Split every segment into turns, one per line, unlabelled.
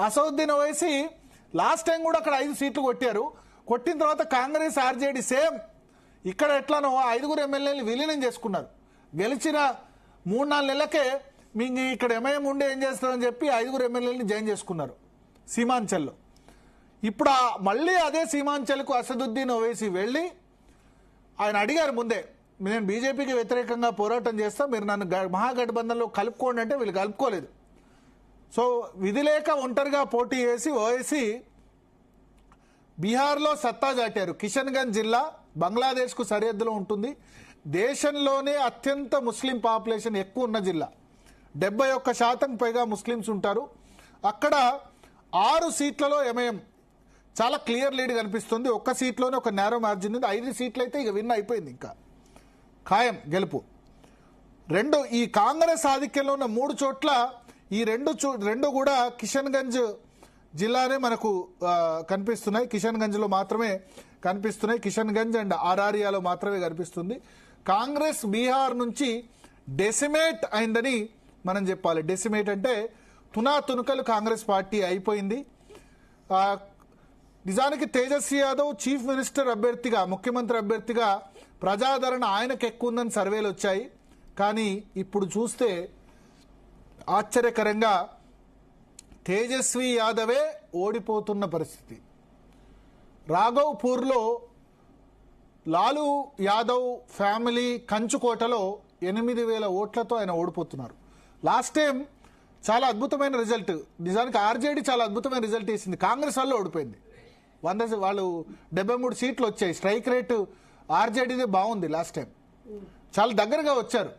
Asaduddin Owaisi last time కూడా అక్కడ 5 సీట్లు కొట్టారు. కొట్టిన తర్వాత కాంగ్రెస్ ఆర్జేడీ సేమ్ ఇక్కడ ఎట్లానో 5 ఎమ్మెల్యేలు విలీనం చేసుకున్నారు. గెలిచిన 3-4 నెలలకే మీకు ఇక్కడ ఎంఐఎం ఉండి ఏం చేస్తారని చెప్పి 5 ఎమ్మెల్యేలని జాయిన్ చేసుకున్నారు సీమాంచల్లో. ఇప్పుడు మళ్ళీ అదే సీమాంచల్కు అసదుద్దీన్ ఓవైసీ వెళ్ళి ఆయన అడిగారు ముందే, నేను బీజేపీకి వ్యతిరేకంగా పోరాటం చేస్తా, మీరు నన్ను మహాగఠబంధన్లో కలుపుకోండి అంటే వీళ్ళు కలుపుకోలేదు. సో విధి లేక ఒంటరిగా పోటీ చేసి ఓవైసీ బీహార్లో సత్తా చాటారు. కిషన్గంజ్ జిల్లా బంగ్లాదేశ్కు సరిహద్దులో ఉంటుంది. దేశంలోనే అత్యంత ముస్లిం పాపులేషన్ ఎక్కువ ఉన్న జిల్లా. 71% పైగా ముస్లిమ్స్ ఉంటారు. అక్కడ 6 సీట్లలో ఎంఐఎం చాలా క్లియర్ లీడ్ కనిపిస్తుంది. 1 సీట్లోనే ఒక నేరో మార్జిన్ ఉంది. 5 సీట్లు అయితే ఇక విన్ అయిపోయింది, ఇంకా ఖాయం గెలుపు. ఈ కాంగ్రెస్ ఆధిక్యంలో ఉన్న 3 చోట్ల ఈ రెండు కూడా కిషన్గంజ్ జిల్లానే మనకు కనిపిస్తున్నాయి. కిషన్గంజ్లో మాత్రమే కనిపిస్తున్నాయి. కిషన్గంజ్ అండ్ ఆరారియాలో మాత్రమే కనిపిస్తుంది. కాంగ్రెస్ బీహార్ నుంచి డెసిమేట్ అయిందని మనం చెప్పాలి. డెసిమేట్ అంటే తునాతునకలు కాంగ్రెస్ పార్టీ అయిపోయింది. నిజానికి తేజస్వి యాదవ్ చీఫ్ మినిస్టర్ అభ్యర్థిగా, ముఖ్యమంత్రి అభ్యర్థిగా ప్రజాదరణ ఆయనకు ఎక్కువ ఉందని సర్వేలు వచ్చాయి. కానీ ఇప్పుడు చూస్తే ఆశ్చర్యకరంగా తేజస్వి యాదవే ఓడిపోతున్న పరిస్థితి. రాఘవ్పూర్లో లాలూ యాదవ్ ఫ్యామిలీ కంచుకోటలో 8,000 ఓట్లతో ఆయన ఓడిపోతున్నారు. లాస్ట్ టైం చాలా అద్భుతమైన రిజల్ట్, నిజానికి ఆర్జేడీ చాలా అద్భుతమైన రిజల్ట్ ఇచ్చింది. కాంగ్రెస్ వల్ల ఓడిపోయింది. వాళ్ళు 73 సీట్లు వచ్చాయి. స్ట్రైక్ రేటు ఆర్జేడీదే బాగుంది. లాస్ట్ టైం చాలా దగ్గరగా వచ్చారు.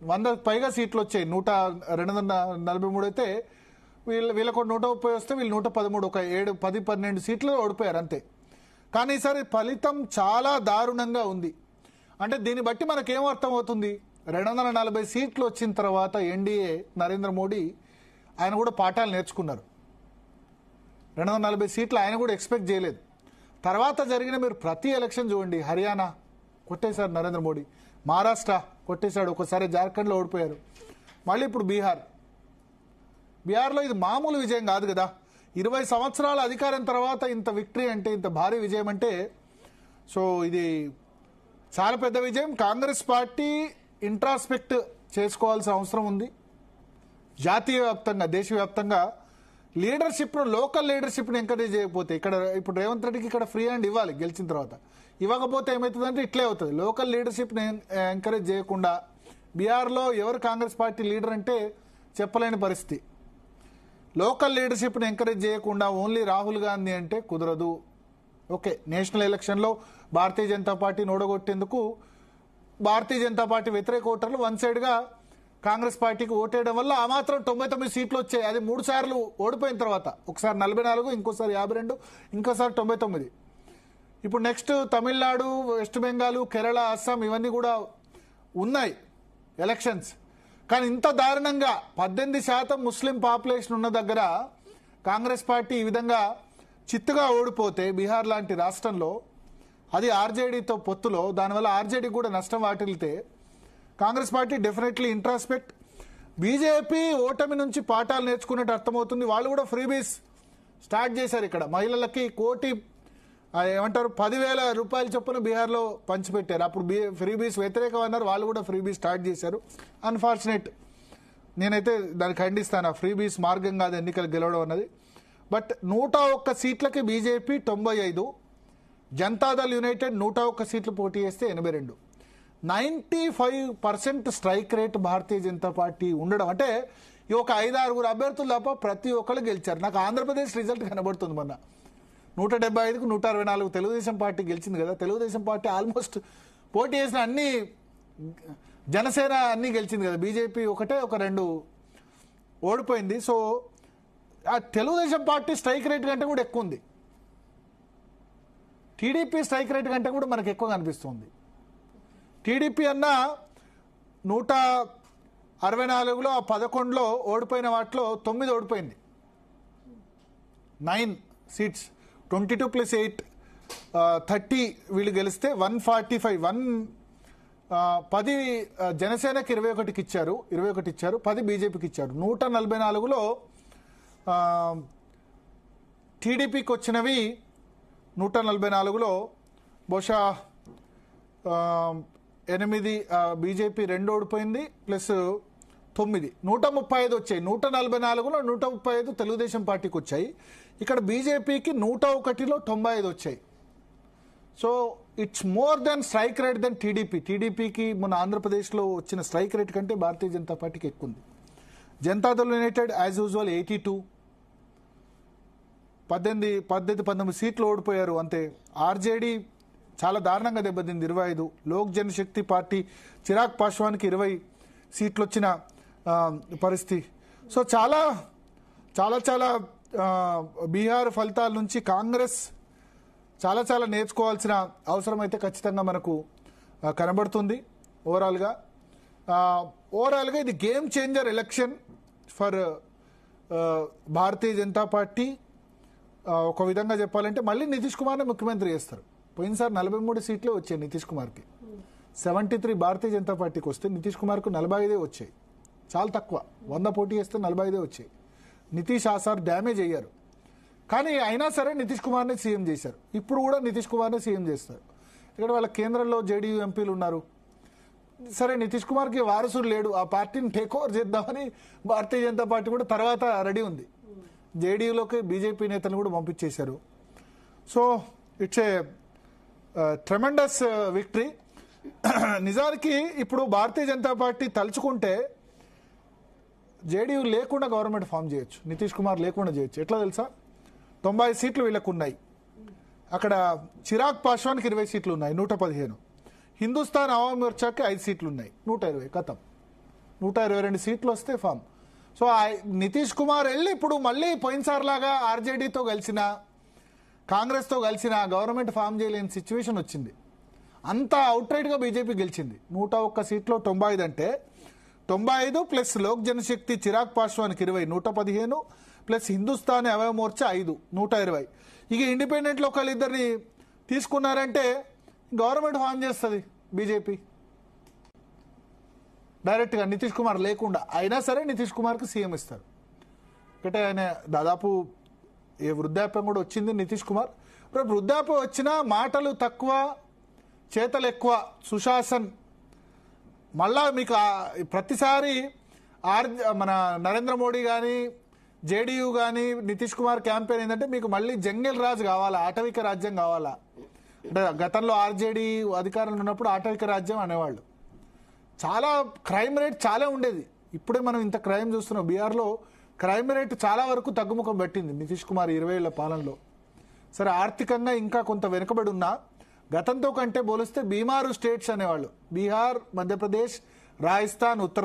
100కు పైగా సీట్లు వచ్చాయి. 243 అయితే వీళ్ళకు 130 వస్తే వీళ్ళు 113, ఒక 10-12 సీట్లు ఓడిపోయారు అంతే. కానీ ఈసారి ఫలితం చాలా దారుణంగా ఉంది. అంటే దీన్ని బట్టి మనకేం అర్థమవుతుంది, 240 సీట్లు వచ్చిన తర్వాత ఎన్డీఏ నరేంద్ర మోడీ ఆయన కూడా పాఠాలు నేర్చుకున్నారు. 240 సీట్లు ఆయన కూడా ఎక్స్పెక్ట్ చేయలేదు. తర్వాత జరిగిన మీరు ప్రతి ఎలక్షన్ చూడండి. హర్యానా కొట్టేశారు నరేంద్ర మోడీ, మహారాష్ట్ర కొట్టేశాడు, ఒకసారి జార్ఖండ్లో ఓడిపోయారు, మళ్ళీ ఇప్పుడు బీహార్లో ఇది మామూలు విజయం కాదు కదా. 20 సంవత్సరాల అధికారం తర్వాత ఇంత విక్టరీ అంటే, ఇంత భారీ విజయం అంటే, సో ఇది చాలా పెద్ద విజయం. కాంగ్రెస్ పార్టీ ఇంట్రాస్పెక్ట్ చేసుకోవాల్సిన అవసరం ఉంది. జాతీయ వ్యాప్తంగా, దేశవ్యాప్తంగా లీడర్షిప్ను, లోకల్ లీడర్షిప్ను ఎంకరేజ్ చేయకపోతే, ఇప్పుడు రేవంత్ రెడ్డికి ఇక్కడ ఫ్రీ హ్యాండ్ ఇవ్వాలి గెలిచిన తర్వాత. ఇవ్వకపోతే ఏమవుతుందంటే ఇట్లే అవుతుంది. లోకల్ లీడర్షిప్ని ఎంకరేజ్ చేయకుండా బీహార్లో ఎవరు కాంగ్రెస్ పార్టీ లీడర్ అంటే చెప్పలేని పరిస్థితి. లోకల్ లీడర్షిప్ని ఎంకరేజ్ చేయకుండా ఓన్లీ రాహుల్ గాంధీ అంటే కుదరదు. ఓకే, నేషనల్ ఎలక్షన్లో భారతీయ జనతా పార్టీని ఓడగొట్టేందుకు భారతీయ జనతా పార్టీ వ్యతిరేక ఓటర్లు వన్ సైడ్గా కాంగ్రెస్ పార్టీకి ఓటేయడం వల్ల ఆ మాత్రం 99 సీట్లు వచ్చాయి. అది 3 సార్లు ఓడిపోయిన తర్వాత, ఒకసారి 44, ఇంకోసారి 52, ఇంకోసారి 99. ఇప్పుడు నెక్స్ట్ తమిళనాడు, వెస్ట్ బెంగాల్, కేరళ, అస్సాం ఇవన్నీ కూడా ఉన్నాయి ఎలక్షన్స్. కానీ ఇంత దారుణంగా 18% ముస్లిం పాపులేషన్ ఉన్న దగ్గర కాంగ్రెస్ పార్టీ ఈ విధంగా చిత్తుగా ఓడిపోతే బీహార్ లాంటి రాష్ట్రంలో, అది ఆర్జేడీతో పొత్తులో, దానివల్ల ఆర్జేడీ కూడా నష్టం వాటిల్లితే Congress party definitely introspect. BJP ఓటమి నుంచి పాఠాలు నేర్చుకున్నట్టు అర్థమవుతుంది. వాళ్ళు కూడా ఫ్రీబీస్ స్టార్ట్ చేశారు. ఇక్కడ మహిళలకి ఏమంటారు 10,000 రూపాయల చొప్పున బీహార్లో పంచిపెట్టారు. అప్పుడు ఫ్రీబీస్ వ్యతిరేకం అన్నారు, వాళ్ళు కూడా ఫ్రీబీస్ స్టార్ట్ చేశారు. అన్ఫార్చునేట్, నేనైతే దాన్ని ఖండిస్తాను. ఆ ఫ్రీబీస్ మార్గం కాదు ఎన్నికలు గెలవడం అన్నది. బట్ 101 సీట్లకి బీజేపీ 95, జనతాదళ్ యునైటెడ్ 101 సీట్లు పోటీ చేస్తే 82. 95% strike rate Bharatiya Janata party ఉండడం అంటే ఒక 5-6 అభ్యర్థులు తప్ప ప్రతి ఒక్కరు గెలిచారు. నాకు ఆంధ్రప్రదేశ్ రిజల్ట్ కనబడుతుంది. మొన్న 175కు 164 తెలుగుదేశం పార్టీ గెలిచింది కదా. తెలుగుదేశం పార్టీ ఆల్మోస్ట్ పోటీ చేసిన అన్ని, జనసేన అన్ని గెలిచింది కదా. బీజేపీ ఒక 2 ఓడిపోయింది. సో ఆ తెలుగుదేశం పార్టీ స్ట్రైక్ రేట్ కంటే కూడా ఎక్కువ ఉంది. టీడీపీ స్ట్రైక్ రేట్ కంటే కూడా మనకు ఎక్కువ కనిపిస్తుంది. టీడీపీ అన్న 164లో 11లో ఓడిపోయిన వాటిలో 9 ఓడిపోయింది. 9 సీట్స్, 22 + 8 30 వీళ్ళు గెలిస్తే 145, 10 జనసేనకి 21 ఇచ్చారు, 10 బీజేపీకి ఇచ్చారు. 144లో టీడీపీకి వచ్చినవి 144లో బహుశా 8 బీజేపీ 2 ఓడిపోయింది ప్లస్ 9 135 వచ్చాయి. 144లో 135 తెలుగుదేశం పార్టీకి వచ్చాయి. ఇక్కడ బీజేపీకి 101లో 95 వచ్చాయి. So it's more than strike rate than టీడీపీకి మన ఆంధ్రప్రదేశ్లో వచ్చిన స్ట్రైక్ రేట్ కంటే భారతీయ జనతా పార్టీకి ఎక్కువ ఉంది. జనతాదళ్ యునైటెడ్ యాజ్ యూజువల్ 82, 19 సీట్లు ఓడిపోయారు అంతే. ఆర్జేడీ చాలా దారుణంగా దెబ్బతింది 25. లోక్ జనశక్తి పార్టీ చిరాగ్ పాస్వాన్కి 20 సీట్లు వచ్చిన పరిస్థితి. సో చాలా చాలా చాలా బీహార్ ఫలితాల నుంచి కాంగ్రెస్ చాలా చాలా నేర్చుకోవాల్సిన అవసరం అయితే ఖచ్చితంగా మనకు కనబడుతుంది. ఓవరాల్గా ఇది game changer election for Bharatiya Janata party. ఒక విధంగా చెప్పాలంటే మళ్ళీ నితీష్ కుమార్ని ముఖ్యమంత్రి చేస్తారు. పోయినసారి 43 సీట్లే వచ్చాయి నితీష్ కుమార్కి, 73 భారతీయ జనతా పార్టీకి వస్తే నితీష్ కుమార్కు 45 వచ్చాయి. చాలా తక్కువ, 100 పోటీ చేస్తే 45 వచ్చాయి. నితీష్ ఆసార్ డ్యామేజ్ అయ్యారు, కానీ అయినా సరే నితీష్ కుమార్ని సీఎం చేశారు. ఇప్పుడు కూడా నితీష్ కుమార్ని సీఎం చేస్తారు. ఇక్కడ వాళ్ళ కేంద్రంలో జేడీయూ ఎంపీలు ఉన్నారు. సరే నితీష్ కుమార్కి వారసుడు లేడు, ఆ పార్టీని టేక్ ఓవర్ చేద్దామని భారతీయ జనతా పార్టీ కూడా తర్వాత రెడీ ఉంది. జేడీయూలోకి బీజేపీ నేతలు కూడా పంపించేశారు. So it's a tremendous victory. నిజానికి ఇప్పుడు భారతీయ జనతా పార్టీ తలుచుకుంటే జేడీయూ లేకుండా గవర్నమెంట్ ఫామ్ చేయొచ్చు, నితీష్ కుమార్ లేకుండా చేయొచ్చు. ఎట్లా తెలుసా, 90 సీట్లు వీళ్ళకు ఉన్నాయి. అక్కడ చిరాగ్ పాస్వాన్కి 20 సీట్లు ఉన్నాయి, 115. హిందుస్థాన్ అవామ్ మోర్చాకి 5 సీట్లు ఉన్నాయి, 120. కథం 122 సీట్లు వస్తే ఫామ్. సో నితీష్ కుమార్ వెళ్ళి ఇప్పుడు మళ్ళీ పోయినసారిలాగా ఆర్జేడీతో కలిసిన కాంగ్రెస్తో కలిసిన గవర్నమెంట్ ఫామ్ చేయలేని సిచ్యువేషన్ వచ్చింది. అంత అవుట్రైట్గా బీజేపీ గెలిచింది. 101 సీట్లో 95 అంటే 95 ప్లస్ లోక్ జనశక్తి చిరాగ్ పాస్వాన్కి 20, 115 ప్లస్ హిందుస్థాన్ అవామ్ మోర్చా 5, 120. ఇక ఇండిపెండెంట్లో ఒకళ్ళిద్దరిని తీసుకున్నారంటే గవర్నమెంట్ ఫామ్ చేస్తుంది బీజేపీ డైరెక్ట్గా, నితీష్ కుమార్ లేకుండా. అయినా సరే నితీష్ కుమార్కి సీఎం ఇస్తారు. అంటే ఆయన దాదాపు వృద్ధాప్యం కూడా వచ్చింది నితీష్ కుమార్. ఇప్పుడు వృద్ధాప్యం వచ్చినా మాటలు తక్కువ, చేతలు ఎక్కువ. సుశాసన్ మళ్ళా మీకు ప్రతిసారి మన నరేంద్ర మోడీ కానీ జేడీయూ కానీ నితీష్ కుమార్ క్యాంపెయిన్ ఏంటంటే మీకు మళ్ళీ జంగిల్ రాజు కావాలా, ఆటవిక రాజ్యం కావాలా. అంటే గతంలో ఆర్జేడీ అధికారంలో ఉన్నప్పుడు ఆటవిక రాజ్యం అనేవాళ్ళు. చాలా క్రైమ్ రేట్ చాలా ఉండేది. ఇప్పుడే మనం ఇంత క్రైమ్ చూస్తున్నాం. బీహార్లో క్రైమ్ రేట్ చాలా వరకు తగ్గుముఖం పట్టింది నితీష్ కుమార్ 20 ఏళ్ల పాలనలో. సరే ఆర్థికంగా ఇంకా కొంత వెనుకబడి ఉన్నా గతంతో కంటే పోలిస్తే బీమారు స్టేట్స్ అనేవాళ్ళు బీహార్, మధ్యప్రదేశ్, రాజస్థాన్, ఉత్తరప్రదేశ్